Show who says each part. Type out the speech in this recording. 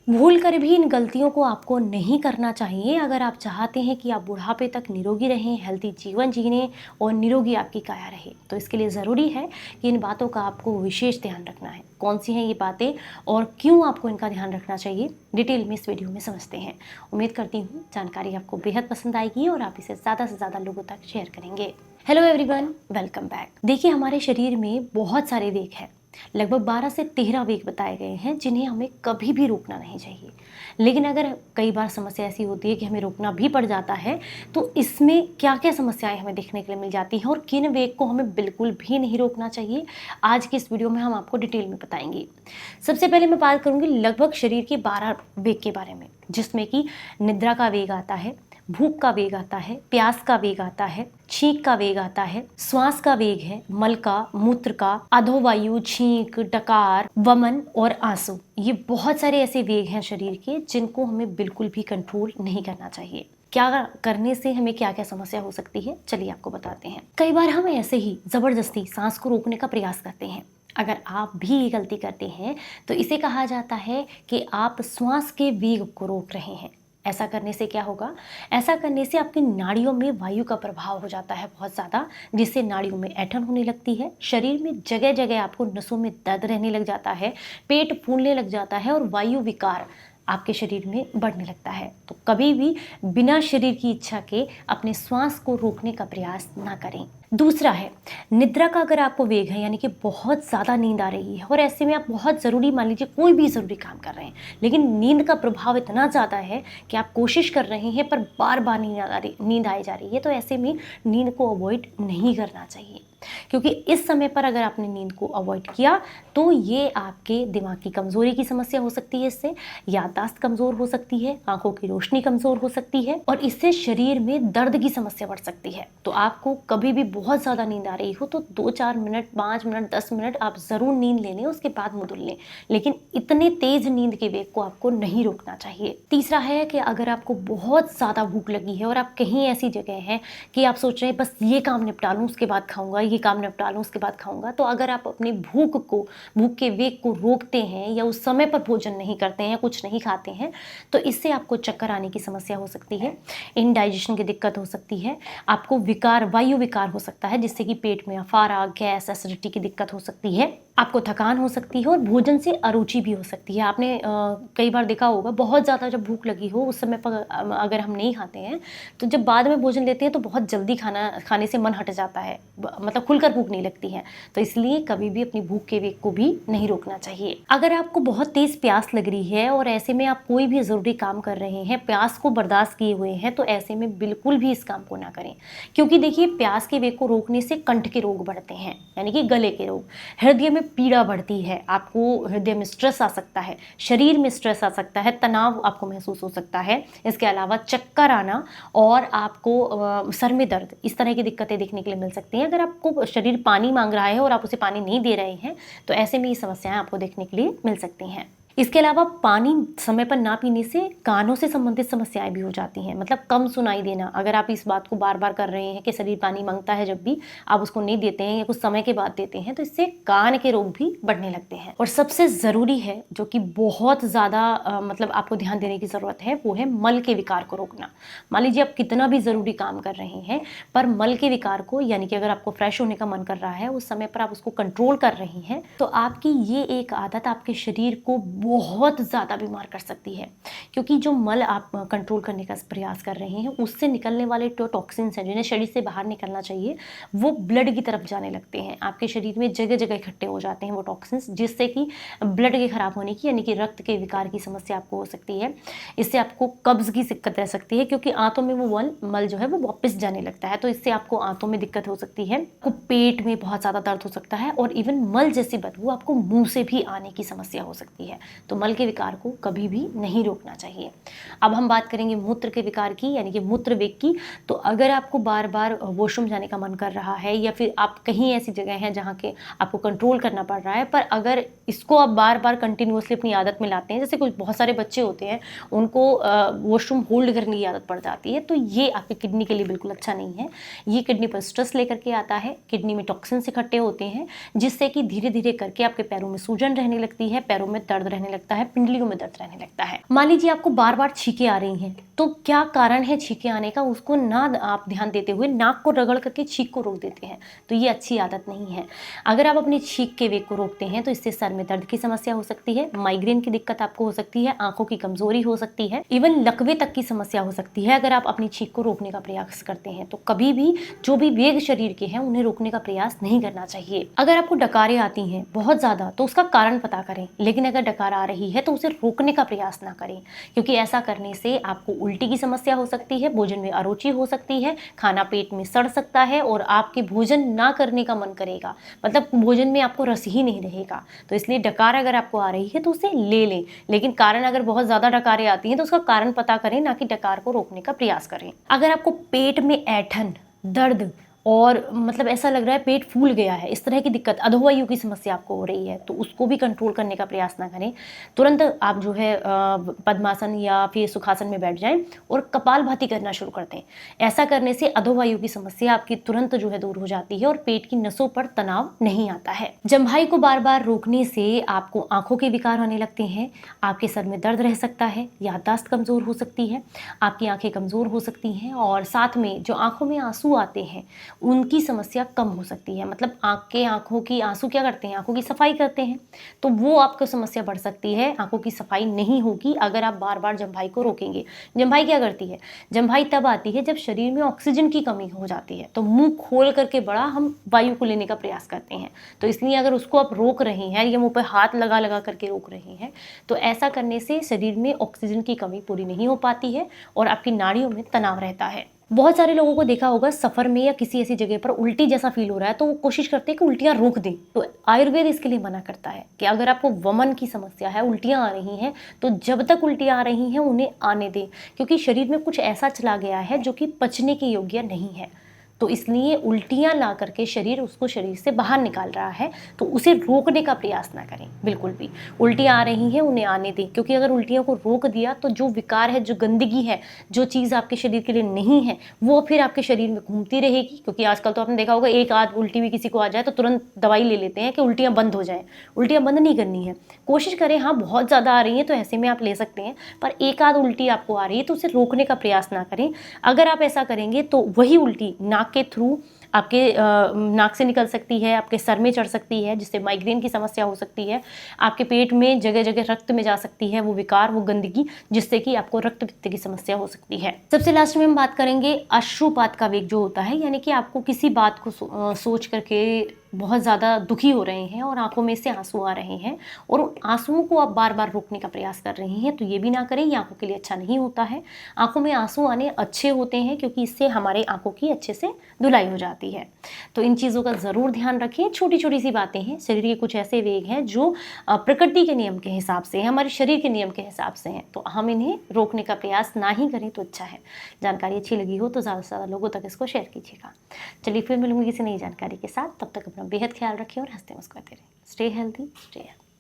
Speaker 1: भूल कर भी इन गलतियों को आपको नहीं करना चाहिए अगर आप चाहते हैं कि आप बुढ़ापे तक निरोगी रहें, हेल्दी जीवन जीने और निरोगी आपकी काया रहे। तो इसके लिए ज़रूरी है कि इन बातों का आपको विशेष ध्यान रखना है। कौन सी हैं ये बातें और क्यों आपको इनका ध्यान रखना चाहिए, डिटेल में इस वीडियो में समझते हैं। उम्मीद करती हूँ जानकारी आपको बेहद पसंद आएगी और आप इसे ज़्यादा से ज़्यादा लोगों तक शेयर करेंगे। Hello everyone, welcome back. देखिए, हमारे शरीर में बहुत सारे वेग हैं। लगभग 12 से 13 वेग बताए गए हैं जिन्हें हमें कभी भी रोकना नहीं चाहिए। लेकिन अगर कई बार समस्या ऐसी होती है कि हमें रोकना भी पड़ जाता है, तो इसमें क्या क्या समस्याएं हमें देखने के लिए मिल जाती हैं और किन वेग को हमें बिल्कुल भी नहीं रोकना चाहिए, आज की इस वीडियो में हम आपको डिटेल में बताएंगे। सबसे पहले मैं बात करूंगी लगभग शरीर के 12 वेग के बारे में, जिसमें कि निद्रा का वेग आता है, भूख का वेग आता है, प्यास का वेग आता है, छींक का वेग आता है, श्वास का वेग है, मल का, मूत्र का, अधोवायु, छींक, डकार, वमन और आंसू। ये बहुत सारे ऐसे वेग हैं शरीर के जिनको हमें बिल्कुल भी कंट्रोल नहीं करना चाहिए। क्या करने से हमें क्या क्या समस्या हो सकती है, चलिए आपको बताते हैं। कई बार हम ऐसे ही जबरदस्ती सांस को रोकने का प्रयास करते हैं। अगर आप भी ये गलती करते हैं तो इसे कहा जाता है कि आप श्वास के वेग को रोक रहे हैं। ऐसा करने से क्या होगा? ऐसा करने से आपकी नाड़ियों में वायु का प्रभाव हो जाता है बहुत ज़्यादा, जिससे नाड़ियों में ऐंठन होने लगती है। शरीर में जगह जगह आपको नसों में दर्द रहने लग जाता है, पेट फूलने लग जाता है और वायु विकार आपके शरीर में बढ़ने लगता है। तो कभी भी बिना शरीर की इच्छा के अपने श्वास को रोकने का प्रयास ना करें। दूसरा है निद्रा का। अगर आपको वेग है, यानी कि बहुत ज़्यादा नींद आ रही है और ऐसे में आप बहुत ज़रूरी, मान लीजिए कोई भी ज़रूरी काम कर रहे हैं, लेकिन नींद का प्रभाव इतना ज़्यादा है कि आप कोशिश कर रहे हैं पर बार बार नींद आई जा रही है, तो ऐसे में नींद को अवॉइड नहीं करना चाहिए। क्योंकि इस समय पर अगर आपने नींद को अवॉइड किया तो ये आपके दिमाग की कमजोरी की समस्या हो सकती है, इससे याददाश्त कमजोर हो सकती है, आंखों की रोशनी कमजोर हो सकती है और इससे शरीर में दर्द की समस्या बढ़ सकती है। तो आपको कभी भी बहुत ज्यादा नींद आ रही हो तो 2-4 मिनट, 5 मिनट, 10 मिनट आप जरूर नींद ले लें, उसके बाद मुँह धुल लें, लेकिन इतने तेज नींद के वेग को आपको नहीं रोकना चाहिए। तीसरा है कि अगर आपको बहुत ज्यादा भूख लगी है और आप कहीं ऐसी जगह है कि आप सोच रहे हैं बस ये काम निपटा लूं उसके बाद खाऊंगा, ये काम निपटा लूं उसके बाद खाऊंगा, तो अगर आप अपनी भूख के वेग को रोकते हैं या उस समय पर भोजन नहीं करते हैं या कुछ नहीं खाते हैं, तो इससे आपको चक्कर आने की समस्या हो सकती है, इनडाइजेशन की दिक्कत हो सकती है, आपको विकार, वायु विकार हो सकता है, जिससे कि पेट में अफारा, गैस, एसिडिटी की दिक्कत हो सकती है, आपको थकान हो सकती है और भोजन से अरुचि भी हो सकती है। आपने कई बार देखा होगा, बहुत ज़्यादा जब भूख लगी हो उस समय पर अगर हम नहीं खाते हैं तो जब बाद में भोजन लेते हैं तो बहुत जल्दी खाने से मन हट जाता है, मतलब खुलकर भूख नहीं लगती है। तो इसलिए कभी भी अपनी भूख के वेग को भी नहीं रोकना चाहिए। अगर आपको बहुत तेज प्यास लग रही है और ऐसे में आप कोई भी ज़रूरी काम कर रहे हैं, प्यास को बर्दाश्त किए हुए हैं, तो ऐसे में बिल्कुल भी इस काम को ना करें। क्योंकि देखिए, प्यास के वेग को रोकने से कंठ के रोग बढ़ते हैं, यानी कि गले के रोग, हृदय में पीड़ा बढ़ती है, आपको हृदय में स्ट्रेस आ सकता है, शरीर में स्ट्रेस आ सकता है, तनाव आपको महसूस हो सकता है, इसके अलावा चक्कर आना और आपको सर में दर्द, इस तरह की दिक्कतें देखने के लिए मिल सकती हैं। अगर आपको शरीर पानी मांग रहा है और आप उसे पानी नहीं दे रहे हैं तो ऐसे में ये समस्याएं आपको देखने के लिए मिल सकती हैं। इसके अलावा पानी समय पर ना पीने से कानों से संबंधित समस्याएं भी हो जाती हैं, मतलब कम सुनाई देना। अगर आप इस बात को बार बार कर रहे हैं कि शरीर पानी मांगता है, जब भी आप उसको नहीं देते हैं या कुछ समय के बाद देते हैं, तो इससे कान के रोग भी बढ़ने लगते हैं। और सबसे ज़रूरी है, जो कि बहुत ज़्यादा मतलब आपको ध्यान देने की ज़रूरत है, वो है मल के विकार को रोकना। मान लीजिए आप कितना भी ज़रूरी काम कर रहे हैं पर मल के विकार को, यानी कि अगर आपको फ्रेश होने का मन कर रहा है, उस समय पर आप उसको कंट्रोल कर रही हैं, तो आपकी ये एक आदत आपके शरीर को बहुत ज़्यादा बीमार कर सकती है। क्योंकि जो मल आप कंट्रोल करने का प्रयास कर रहे हैं, उससे निकलने वाले टॉक्सिन्स हैं जिन्हें शरीर से बाहर निकलना चाहिए, वो ब्लड की तरफ जाने लगते हैं, आपके शरीर में जगह जगह इकट्ठे हो जाते हैं वो टॉक्सिन्स, जिससे कि ब्लड के खराब होने की, यानी कि रक्त के विकार की समस्या आपको हो सकती है। इससे आपको कब्ज की दिक्कत रह सकती है, क्योंकि आंतों में वो मल जो है वो वापस जाने लगता है, तो इससे आपको आंतों में दिक्कत हो सकती है, आपको पेट में बहुत ज़्यादा दर्द हो सकता है और इवन मल जैसी बदबू आपको मुंह से भी आने की समस्या हो सकती है। तो मल के विकार को कभी भी नहीं रोकना चाहिए। अब हम बात करेंगे मूत्र के विकार की, यानी कि मूत्र वेग की। तो अगर आपको बार बार वॉशरूम जाने का मन कर रहा है या फिर आप कहीं ऐसी जगह हैं जहाँ के आपको कंट्रोल करना पड़ रहा है, पर अगर इसको आप बार बार कंटिन्यूअसली अपनी आदत में लाते हैं, जैसे कुछ बहुत सारे बच्चे होते हैं उनको वॉशरूम होल्ड करने की आदत पड़ जाती है, तो ये आपकी किडनी के लिए बिल्कुल अच्छा नहीं है। ये किडनी पर स्ट्रेस लेकर के आता है, किडनी में टॉक्सिन्स इकट्ठे होते हैं, जिससे कि धीरे धीरे करके आपके पैरों में सूजन रहने लगती है, पैरों में दर्द रहने रहने लगता है, पिंडलियों में दर्द रहने लगता है। मान लीजिए आपको बार बार छींकें आ रही हैं, तो क्या कारण है छींकें आने का, उसको ना आप ध्यान देते हुए नाक को रगड़ करके छींक को रोक देते हैं, तो ये अच्छी आदत नहीं है। अगर आप अपनी छींक के वेग को रोकते हैं तो इससे सर में दर्द की समस्या हो सकती है, माइग्रेन की दिक्कत आपको हो सकती है, आंखों की कमजोरी हो सकती है, इवन लकवे तक की समस्या हो सकती है अगर आप अपनी छींक को रोकने का प्रयास करते हैं। तो कभी भी जो भी वेग शरीर के हैं उन्हें रोकने का प्रयास नहीं करना चाहिए। अगर आपको डकारें आती हैं बहुत ज्यादा तो उसका कारण पता करें, लेकिन अगर डकार आ रही है तो उसे रोकने का प्रयास ना करें, क्योंकि ऐसा करने से आपको उल्टी की समस्या हो सकती है, भोजन में अरुचि हो सकती है, खाना पेट में सड़ सकता है और आपके भोजन ना करने का मन करेगा, मतलब भोजन में आपको रस ही नहीं रहेगा। तो इसलिए डकार अगर आपको आ रही है तो उसे ले लें, लेकिन कारण अगर बहुत ज्यादा डकारें आती हैं तो उसका कारण पता करें, ना कि डकार को रोकने का प्रयास करें। अगर आपको पेट में ऐंठन, दर्द और मतलब ऐसा लग रहा है पेट फूल गया है, इस तरह की दिक्कत, अधोवायु की समस्या आपको हो रही है, तो उसको भी कंट्रोल करने का प्रयास ना करें। तुरंत आप जो है पद्मासन या फिर सुखासन में बैठ जाएं और कपालभाति करना शुरू कर दें। ऐसा करने से अधोवायु की समस्या आपकी तुरंत जो है दूर हो जाती है और पेट की नसों पर तनाव नहीं आता है। जम्भाई को बार बार रोकने से आपको आंखों के विकार होने लगते हैं, आपके सर में दर्द रह सकता है, याददाश्त कमजोर हो सकती है, आपकी आंखें कमजोर हो सकती हैं और साथ में जो आंखों में आंसू आते हैं उनकी समस्या कम हो सकती है। मतलब आंखों की आंसू क्या करते हैं, आंखों की सफाई करते हैं, तो वो आपको समस्या बढ़ सकती है। आंखों की सफाई नहीं होगी अगर आप बार बार जम्भाई को रोकेंगे। जम्भाई क्या करती है, जम्भाई तब आती है जब शरीर में ऑक्सीजन की कमी हो जाती है, तो मुंह खोल करके बड़ा हम वायु को लेने का प्रयास करते हैं। तो इसलिए अगर उसको आप रोक रहे हैं या मुंह पर हाथ लगा लगा करके रोक रहे हैं, तो ऐसा करने से शरीर में ऑक्सीजन की कमी पूरी नहीं हो पाती है और आपकी नाड़ियों में तनाव रहता है। बहुत सारे लोगों को देखा होगा सफर में या किसी ऐसी जगह पर उल्टी जैसा फील हो रहा है तो वो कोशिश करते हैं कि उल्टियां रोक दें। तो आयुर्वेद इसके लिए मना करता है कि अगर आपको वमन की समस्या है, उल्टियां आ रही हैं, तो जब तक उल्टियां आ रही हैं उन्हें आने दें, क्योंकि शरीर में कुछ ऐसा चला गया है जो कि पचने के योग्य नहीं है। तो इसलिए उल्टियां ला करके शरीर उसको शरीर से बाहर निकाल रहा है, तो उसे रोकने का प्रयास ना करें बिल्कुल भी। उल्टियां आ रही हैं उन्हें आने दें, क्योंकि अगर उल्टियों को रोक दिया तो जो विकार है, जो गंदगी है, जो चीज़ आपके शरीर के लिए नहीं है, वो फिर आपके शरीर में घूमती रहेगी। क्योंकि आजकल तो आपने देखा होगा एक आध उल्टी भी किसी को आ जाए तो तुरंत दवाई ले लेते हैं कि उल्टियाँ बंद हो जाएँ। उल्टियाँ बंद नहीं करनी है, कोशिश करें। हाँ, बहुत ज़्यादा आ रही हैं तो ऐसे में आप ले सकते हैं, पर एक आध उल्टी आपको आ रही है तो उसे रोकने का प्रयास ना करें। अगर आप ऐसा करेंगे तो वही उल्टी नाक के थ्रू आपके नाक से निकल सकती है, आपके सर में चढ़ सकती है, जिससे माइग्रेन की समस्या हो सकती है, आपके पेट में जगह जगह रक्त में जा सकती है वो विकार, वो गंदगी, जिससे कि आपको रक्त पित्त की समस्या हो सकती है। सबसे लास्ट में हम बात करेंगे अश्रुपात का वेग जो होता है, यानी कि आपको किसी बात को सोच करके बहुत ज़्यादा दुखी हो रहे हैं और आंखों में से आंसू आ रहे हैं और उन आंसुओं को आप बार बार रोकने का प्रयास कर रहे हैं, तो ये भी ना करें, ये आंखों के लिए अच्छा नहीं होता है। आंखों में आंसू आने अच्छे होते हैं क्योंकि इससे हमारे आंखों की अच्छे से धुलाई हो जाती है। तो इन चीज़ों का ज़रूर ध्यान रखें। छोटी छोटी सी बातें हैं, शरीर के कुछ ऐसे वेग हैं जो प्रकृति के नियम के हिसाब से हैं, हमारे शरीर के नियम के हिसाब से हैं, तो हम इन्हें रोकने का प्रयास ना ही करें तो अच्छा है। जानकारी अच्छी लगी हो तो ज़्यादा से ज़्यादा लोगों तक इसको शेयर कीजिएगा। चलिए फिर मिलूंगी किसी नई जानकारी के साथ, तब तक अपना बेहद ख्याल रखें और हंसते मुस्कुराते रहें। Stay healthy, stay healthy.